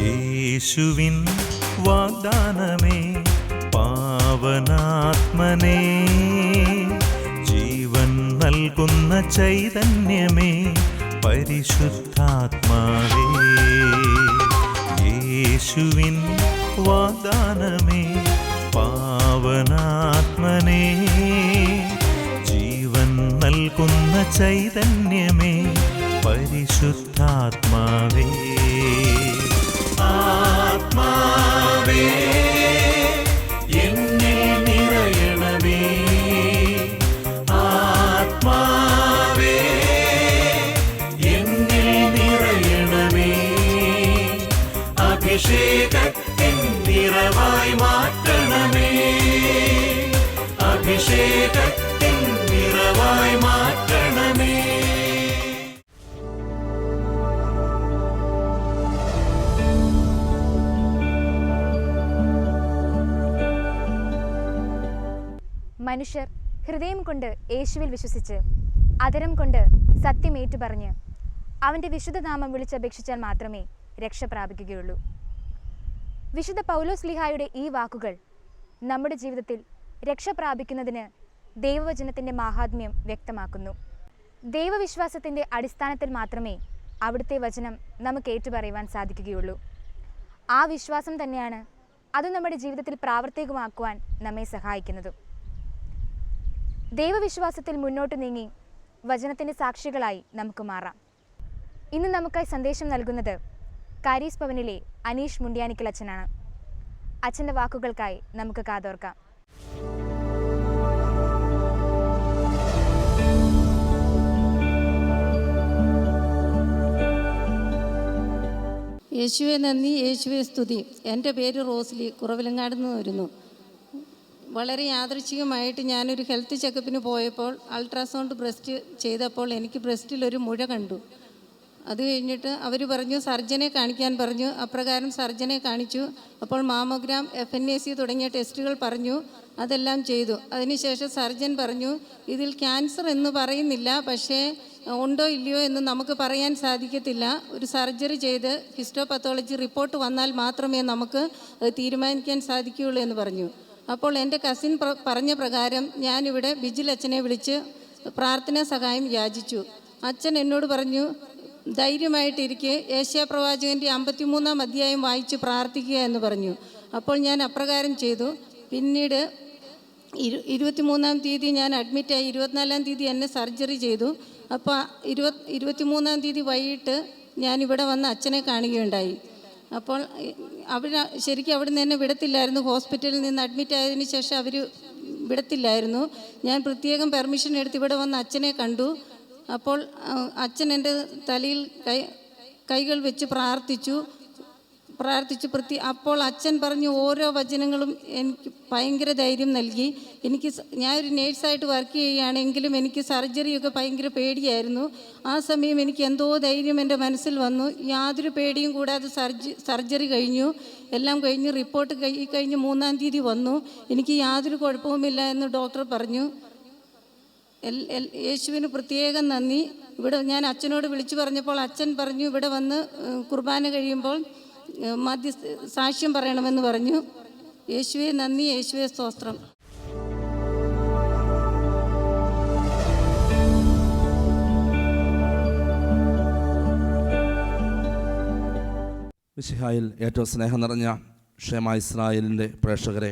യേശുവിൻ വാഗ്ദാനമേ പാവനാത്മനേ, ജീവൻ നൽകുന്ന ചൈതന്യമേ പരിശുദ്ധാത്മാവേ. യേശുവിൻ വാഗ്ദാനമേ പാവനാത്മനേ, ജീവൻ നൽകുന്ന ചൈതന്യമേ പരിശുദ്ധാത്മാവേ. ആത്മാവേ എന്നിൽ നിറയണമേ, ആത്മാവേ എന്നിൽ നിറയണമേ, അഭിഷേകത്തിൻ നിറവായി മാറ്റണമേ, അഭിഷേകത്തിൻ നിറവായി മാറ്റണമേ. മനുഷ്യർ ഹൃദയം കൊണ്ട് യേശുവിൽ വിശ്വസിച്ച് അധരം കൊണ്ട് സത്യമേറ്റു പറഞ്ഞ് അവൻ്റെ വിശുദ്ധനാമം വിളിച്ചപേക്ഷിച്ചാൽ മാത്രമേ രക്ഷ പ്രാപിക്കുകയുള്ളൂ. വിശുദ്ധ പൗലോസ്ലീഹായുടെ ഈ വാക്കുകൾ നമ്മുടെ ജീവിതത്തിൽ രക്ഷ പ്രാപിക്കുന്നതിന് ദൈവവചനത്തിൻ്റെ മാഹാത്മ്യം വ്യക്തമാക്കുന്നു. ദൈവവിശ്വാസത്തിൻ്റെ അടിസ്ഥാനത്തിൽ മാത്രമേ അവിടുത്തെ വചനം നമുക്ക് ഏറ്റുപറയുവാൻ സാധിക്കുകയുള്ളൂ. ആ വിശ്വാസം തന്നെയാണ് അത് നമ്മുടെ ജീവിതത്തിൽ പ്രാവർത്തികമാക്കുവാൻ നമ്മെ സഹായിക്കുന്നതും. ദൈവവിശ്വാസത്തിൽ മുന്നോട്ട് നീങ്ങി വചനത്തിൻ്റെ സാക്ഷികളായി നമുക്ക് മാറാം. ഇന്ന് നമുക്കായി സന്ദേശം നൽകുന്നത് കാരീസ് ഭവനിലെ അനീഷ് മുണ്ടിയാനിക്കൽ അച്ഛനാണ്. അച്ഛൻ്റെ വാക്കുകൾക്കായി നമുക്ക് കാതോർക്കാം. യേശുവെ നന്ദി, യേശുവെ സ്തുതി. എൻ്റെ പേര് റോസ്ലി, കുറവിലങ്ങാട് നിന്ന് വരുന്നു. വളരെ യാദൃച്ഛികമായിട്ട് ഞാനൊരു ഹെൽത്ത് ചെക്കപ്പിന് പോയപ്പോൾ അൾട്രാസൗണ്ട് ബ്രസ്റ്റ് ചെയ്തപ്പോൾ എനിക്ക് ബ്രസ്റ്റിലൊരു മുഴ കണ്ടു. അത് കഴിഞ്ഞിട്ട് അവർ പറഞ്ഞു സർജനെ കാണിക്കാൻ പറഞ്ഞു. അപ്രകാരം സർജനെ കാണിച്ചു. അപ്പോൾ മാമോഗ്രാം, FNAC തുടങ്ങിയ ടെസ്റ്റുകൾ പറഞ്ഞു. അതെല്ലാം ചെയ്തു. അതിനുശേഷം സർജൻ പറഞ്ഞു ഇതിൽ ക്യാൻസർ എന്ന് പറയുന്നില്ല, പക്ഷേ ഉണ്ടോ ഇല്ലയോ എന്ന് നമുക്ക് പറയാൻ സാധിക്കത്തില്ല. ഒരു സർജറി ചെയ്ത് ഹിസ്റ്റോപത്തോളജി റിപ്പോർട്ട് വന്നാൽ മാത്രമേ നമുക്ക് തീരുമാനിക്കാൻ സാധിക്കുകയുള്ളൂ എന്ന് പറഞ്ഞു. അപ്പോൾ എൻ്റെ കസിൻ പറഞ്ഞ പ്രകാരം ഞാനിവിടെ ബിജിൽ അച്ഛനെ വിളിച്ച് പ്രാർത്ഥനാ സഹായം യാചിച്ചു. അച്ഛൻ എന്നോട് പറഞ്ഞു ധൈര്യമായിട്ടിരിക്കെ, ഏഷ്യാപ്രവാചകൻ്റെ 53-ാം അധ്യായം വായിച്ച് പ്രാർത്ഥിക്കുക എന്ന് പറഞ്ഞു. അപ്പോൾ ഞാൻ അപ്രകാരം ചെയ്തു. പിന്നീട് 23-ാം തീയതി ഞാൻ അഡ്മിറ്റായി. 24-ാം തീയതി എന്നെ സർജറി ചെയ്തു. അപ്പോൾ 23-ാം തീയതി വൈകിട്ട് ഞാനിവിടെ വന്ന് അച്ഛനെ കാണുകയുണ്ടായി. അപ്പോൾ ശരിക്കും അവിടെ നിന്ന് എന്നെ വിടത്തില്ലായിരുന്നു. ഹോസ്പിറ്റലിൽ നിന്ന് അഡ്മിറ്റ് ആയതിനു ശേഷം അവർ വിടത്തില്ലായിരുന്നു. ഞാൻ പ്രത്യേകം പെർമിഷൻ എടുത്ത് ഇവിടെ വന്ന് അച്ഛനെ കണ്ടു. അപ്പോൾ അച്ഛൻ എൻ്റെ തലയിൽ കൈകൾ വെച്ച് പ്രാർത്ഥിച്ചു. അപ്പോൾ അച്ഛൻ പറഞ്ഞു ഓരോ വചനങ്ങളും എനിക്ക് ഭയങ്കര ധൈര്യം നൽകി. ഞാനൊരു നേഴ്സായിട്ട് വർക്ക് ചെയ്യുകയാണെങ്കിലും എനിക്ക് സർജറിയൊക്കെ ഭയങ്കര പേടിയായിരുന്നു. ആ സമയം എനിക്ക് എന്തോ ധൈര്യം എൻ്റെ മനസ്സിൽ വന്നു. യാതൊരു പേടിയും കൂടാതെ സർജറി കഴിഞ്ഞു. എല്ലാം കഴിഞ്ഞ് റിപ്പോർട്ട് കഴിഞ്ഞ് 3-ാം തീയതി വന്നു. എനിക്ക് യാതൊരു കുഴപ്പവുമില്ല എന്ന് ഡോക്ടർ പറഞ്ഞു. യേശുവിന് പ്രത്യേകം നന്ദി. ഇവിടെ ഞാൻ അച്ഛനോട് വിളിച്ചു പറഞ്ഞപ്പോൾ അച്ഛൻ പറഞ്ഞു ഇവിടെ വന്ന് കുർബാന കഴിയുമ്പോൾ സാക്ഷ്യം പറയണമെന്ന് പറഞ്ഞു. യേശുവേ നന്ദി, യേശുവേ സ്തോത്രം. മിശിഹായിൽ ഏറ്റവും സ്നേഹം നിറഞ്ഞ ക്ഷേമ ഇസ്രായേലിൻ്റെ പ്രേക്ഷകരെ,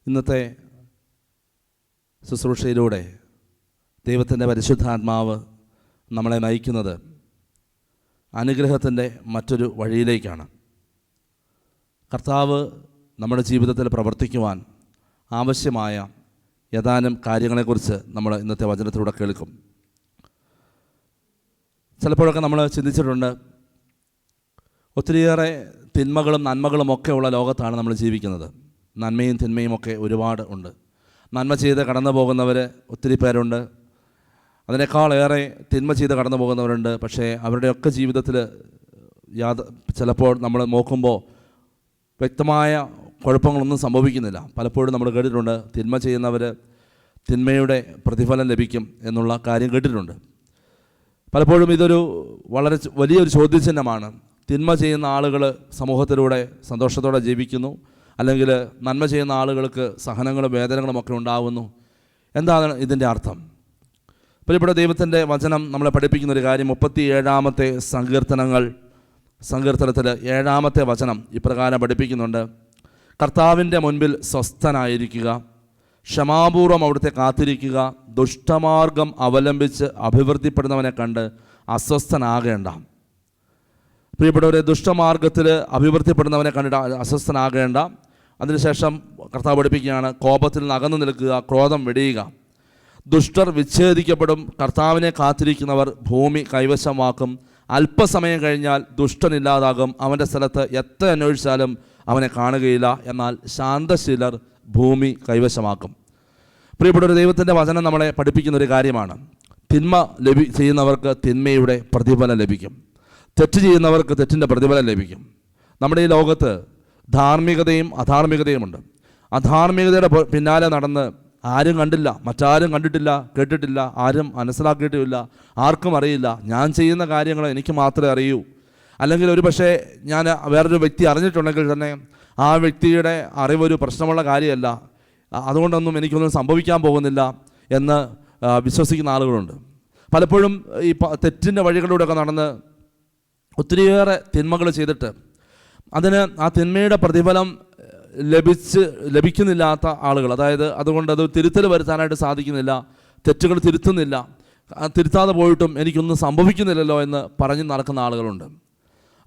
ഇന്നത്തെ ശുശ്രൂഷയിലൂടെ ദൈവത്തിൻ്റെ പരിശുദ്ധാത്മാവ് നമ്മളെ നയിക്കുന്നത് അനുഗ്രഹത്തിൻ്റെ മറ്റൊരു വഴിയിലേക്കാണ്. കർത്താവ് നമ്മുടെ ജീവിതത്തിൽ പ്രവർത്തിക്കുവാൻ ആവശ്യമായ ഏതാനും കാര്യങ്ങളെക്കുറിച്ച് നമ്മൾ ഇന്നത്തെ വചനത്തിലൂടെ കേൾക്കും. ചിലപ്പോഴൊക്കെ നമ്മൾ ചിന്തിച്ചിട്ടുണ്ട്, ഒത്തിരിയേറെ തിന്മകളും നന്മകളും ഒക്കെ ഉള്ള ലോകത്താണ് നമ്മൾ ജീവിക്കുന്നത്. നന്മയും തിന്മയും ഒക്കെ ഒരുപാട് ഉണ്ട്. നന്മ ചെയ്ത് കടന്നു പോകുന്നവർ ഒത്തിരി പേരുണ്ട്, അതിനേക്കാളേറെ തിന്മ ചെയ്ത് കടന്നു പോകുന്നവരുണ്ട്. പക്ഷേ അവരുടെയൊക്കെ ജീവിതത്തിൽ ചിലപ്പോൾ നമ്മൾ നോക്കുമ്പോൾ വ്യക്തമായ കുഴപ്പങ്ങളൊന്നും സംഭവിക്കുന്നില്ല. പലപ്പോഴും നമ്മൾ കേട്ടിട്ടുണ്ട്, തിന്മ ചെയ്യുന്നവർ തിന്മയുടെ പ്രതിഫലം ലഭിക്കും എന്നുള്ള കാര്യം കേട്ടിട്ടുണ്ട്. പലപ്പോഴും ഇതൊരു വളരെ വലിയൊരു ചോദ്യചിഹ്നമാണ്. തിന്മ ചെയ്യുന്ന ആളുകൾ സമൂഹത്തിലൂടെ സന്തോഷത്തോടെ ജീവിക്കുന്നു, അല്ലെങ്കിൽ നന്മ ചെയ്യുന്ന ആളുകൾക്ക് സഹനങ്ങളും വേദനകളും ഒക്കെ ഉണ്ടാകുന്നു. എന്താണ് ഇതിൻ്റെ അർത്ഥം? പ്രിയപ്പെട്ട ദൈവത്തിൻ്റെ വചനം നമ്മളെ പഠിപ്പിക്കുന്ന ഒരു കാര്യം 37-ാമത്തെ സങ്കീർത്തനത്തിൽ 7-ാമത്തെ വചനം ഇപ്രകാരം പഠിപ്പിക്കുന്നുണ്ട്: കർത്താവിൻ്റെ മുൻപിൽ സ്വസ്ഥനായിരിക്കുക, ക്ഷമാപൂർവം അവിടുത്തെ കാത്തിരിക്കുക, ദുഷ്ടമാർഗം അവലംബിച്ച് അഭിവൃദ്ധിപ്പെടുന്നവനെ കണ്ട് അസ്വസ്ഥനാകേണ്ട. പ്രിയപ്പെട്ടവരെ, ദുഷ്ടമാർഗത്തിൽ അഭിവൃദ്ധിപ്പെടുന്നവനെ കണ്ടിട്ട് അസ്വസ്ഥനാകേണ്ട. അതിനുശേഷം കർത്താവ് പഠിപ്പിക്കുകയാണ്, കോപത്തിൽ നിന്ന് അകന്നു നിൽക്കുക, ക്രോധം വെടിയുക. ദുഷ്ടർ വിച്ഛേദിക്കപ്പെടും, കർത്താവിനെ കാത്തിരിക്കുന്നവർ ഭൂമി കൈവശമാക്കും. അല്പസമയം കഴിഞ്ഞാൽ ദുഷ്ടനില്ലാതാകും, അവൻ്റെ സ്ഥലത്ത് എത്ര അന്വേഷിച്ചാലും അവനെ കാണുകയില്ല. എന്നാൽ ശാന്തശീലർ ഭൂമി കൈവശമാക്കും. പ്രിയപ്പെട്ട ദൈവത്തിൻ്റെ വചനം നമ്മളെ പഠിപ്പിക്കുന്ന ഒരു കാര്യമാണ്. തിന്മ ചെയ്യുന്നവർക്ക് തിന്മയുടെ പ്രതിഫലം ലഭിക്കും, തെറ്റ് ചെയ്യുന്നവർക്ക് തെറ്റിൻ്റെ പ്രതിഫലം ലഭിക്കും. നമ്മുടെ ഈ ലോകത്ത് ധാർമ്മികതയും അധാർമികതയുമുണ്ട്. അധാർമികതയുടെ പിന്നാലെ നടന്ന് ആരും കണ്ടില്ല, മറ്റാരും കണ്ടിട്ടില്ല, കേട്ടിട്ടില്ല, ആരും മനസ്സിലാക്കിയിട്ടുമില്ല, ആർക്കും അറിയില്ല. ഞാൻ ചെയ്യുന്ന കാര്യങ്ങൾ എനിക്ക് മാത്രമേ അറിയൂ. അല്ലെങ്കിൽ ഒരു പക്ഷേ ഞാൻ വേറൊരു വ്യക്തി അറിഞ്ഞിട്ടുണ്ടെങ്കിൽ തന്നെ ആ വ്യക്തിയുടെ അറിവൊരു പ്രശ്നമുള്ള കാര്യമല്ല, അതുകൊണ്ടൊന്നും എനിക്കൊന്നും സംഭവിക്കാൻ പോകുന്നില്ല എന്ന് വിശ്വസിക്കുന്ന ആളുകളുണ്ട്. പലപ്പോഴും ഈ തെറ്റിൻ്റെ വഴികളിലൂടെയൊക്കെ നടന്ന് ഒത്തിരിയേറെ തിന്മകൾ ചെയ്തിട്ട് അതിന് ആ തിന്മയുടെ പ്രതിഫലം ലഭിക്കുന്നില്ലാത്ത ആളുകൾ, അതായത് അതുകൊണ്ട് അത് തിരുത്തൽ വരുത്താനായിട്ട് സാധിക്കുന്നില്ല, തെറ്റുകൾ തിരുത്തുന്നില്ല, തിരുത്താതെ പോയിട്ടും എനിക്കൊന്നും സംഭവിക്കുന്നില്ലല്ലോ എന്ന് പറഞ്ഞ് നടക്കുന്ന ആളുകളുണ്ട്.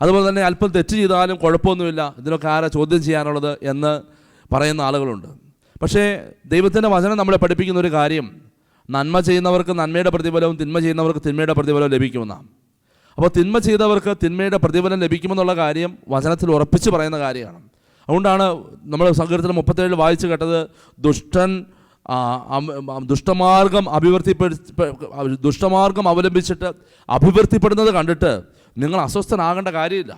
അതുപോലെ തന്നെ അല്പം തെറ്റ് ചെയ്താലും കുഴപ്പമൊന്നുമില്ല, ഇതിനൊക്കെ ആരാ ചോദ്യം ചെയ്യാനുള്ളത് എന്ന് പറയുന്ന ആളുകളുണ്ട്. പക്ഷേ ദൈവത്തിൻ്റെ വചനം നമ്മളെ പഠിപ്പിക്കുന്ന ഒരു കാര്യം, നന്മ ചെയ്യുന്നവർക്ക് നന്മയുടെ പ്രതിഫലവും തിന്മ ചെയ്യുന്നവർക്ക് തിന്മയുടെ പ്രതിഫലവും ലഭിക്കുമെന്നാണ്. അപ്പോൾ തിന്മ ചെയ്തവർക്ക് തിന്മയുടെ പ്രതിഫലം ലഭിക്കുമെന്നുള്ള കാര്യം വചനത്തിൽ ഉറപ്പിച്ച് പറയുന്ന കാര്യമാണ്. അതുകൊണ്ടാണ് നമ്മൾ സങ്കീർത്തനം 37 വായിച്ച് കേട്ടത്, ദുഷ്ടമാർഗം അവലംബിച്ചിട്ട് അഭിവൃദ്ധിപ്പെടുന്നത് കണ്ടിട്ട് നിങ്ങൾ അസ്വസ്ഥനാകേണ്ട കാര്യമില്ല.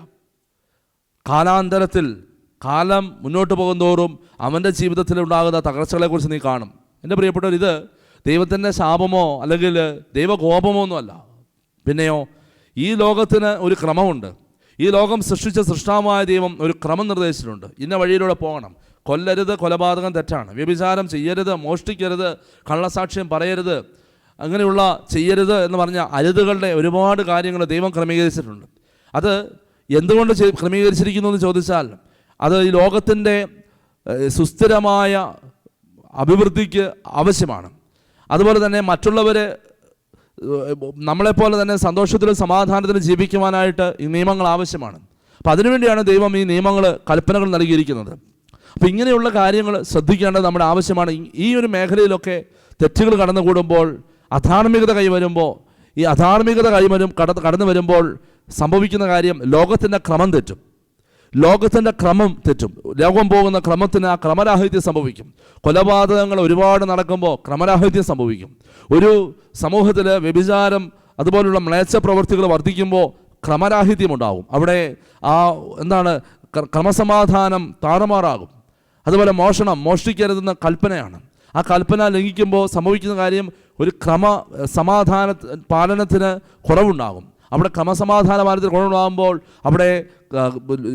കാലാന്തരത്തിൽ കാലം മുന്നോട്ട് പോകുന്തോറും അവൻ്റെ ജീവിതത്തിൽ ഉണ്ടാകുന്ന തകർച്ചകളെക്കുറിച്ച് നീ കാണും. എൻ്റെ പ്രിയപ്പെട്ടവർ, ഇത് ദൈവത്തിൻ്റെ ശാപമോ അല്ലെങ്കിൽ ദൈവകോപമോ ഒന്നുമല്ല. പിന്നെയോ ഈ ലോകത്തിന് ഒരു ക്രമമുണ്ട്. ഈ ലോകം സൃഷ്ടിച്ച സൃഷ്ടാവായ ദൈവം ഒരു ക്രമം നിർദ്ദേശിച്ചിട്ടുണ്ട്. ഇന്ന വഴിയിലൂടെ പോകണം. കൊല്ലരുത്, കൊലപാതകം തെറ്റാണ്. വ്യഭിചാരം ചെയ്യരുത്, മോഷ്ടിക്കരുത്, കള്ളസാക്ഷ്യം പറയരുത്, അങ്ങനെയുള്ള ചെയ്യരുത് എന്ന് പറഞ്ഞ അരുതുകളുടെ ഒരുപാട് കാര്യങ്ങൾ ദൈവം ക്രമീകരിച്ചിട്ടുണ്ട്. അത് എന്തുകൊണ്ട് ക്രമീകരിച്ചിരിക്കുന്നു എന്ന് ചോദിച്ചാൽ, അത് ഈ ലോകത്തിൻ്റെ സുസ്ഥിരമായ അഭിവൃദ്ധിക്ക് ആവശ്യമാണ്. അതുപോലെ തന്നെ മറ്റുള്ളവർ നമ്മളെപ്പോലെ തന്നെ സന്തോഷത്തിലും സമാധാനത്തിലും ജീവിക്കുവാനായിട്ട് ഈ നിയമങ്ങൾ ആവശ്യമാണ്. അപ്പോൾ അതിനുവേണ്ടിയാണ് ദൈവം ഈ നിയമങ്ങൾ, കൽപ്പനകൾ നൽകിയിരിക്കുന്നത്. അപ്പോൾ ഇങ്ങനെയുള്ള കാര്യങ്ങൾ ശ്രദ്ധിക്കേണ്ടത് നമ്മുടെ ആവശ്യമാണ്. ഈ ഒരു മേഖലയിലൊക്കെ തെറ്റുകൾ കടന്നുകൂടുമ്പോൾ, അധാർമികത കൈവരുമ്പോൾ, ഈ അധാർമികത കടന്നു വരുമ്പോൾ സംഭവിക്കുന്ന കാര്യം, ലോകത്തിൻ്റെ ക്രമം തെറ്റും. ലോകം പോകുന്ന ക്രമത്തിന് ആ ക്രമരാഹിത്യം സംഭവിക്കും. കൊലപാതകങ്ങൾ ഒരുപാട് നടക്കുമ്പോൾ ക്രമരാഹിത്യം സംഭവിക്കും. ഒരു സമൂഹത്തിൽ വ്യഭിചാരം അതുപോലുള്ള മ്ലേച്ഛ പ്രവൃത്തികൾ വർദ്ധിക്കുമ്പോൾ ക്രമരാഹിത്യം ഉണ്ടാകും. അവിടെ ക്രമസമാധാനം താറുമാറാകും. അതുപോലെ മോഷ്ടിക്കരുതെന്ന കൽപ്പനയാണ്. ആ കൽപ്പന ലംഘിക്കുമ്പോൾ സംഭവിക്കുന്ന കാര്യം, ഒരു സമാധാന പാലനത്തിന് കുറവുണ്ടാകും. അവിടെ ക്രമസമാധാന പാലനത്തിന് കുറവുണ്ടാകുമ്പോൾ അവിടെ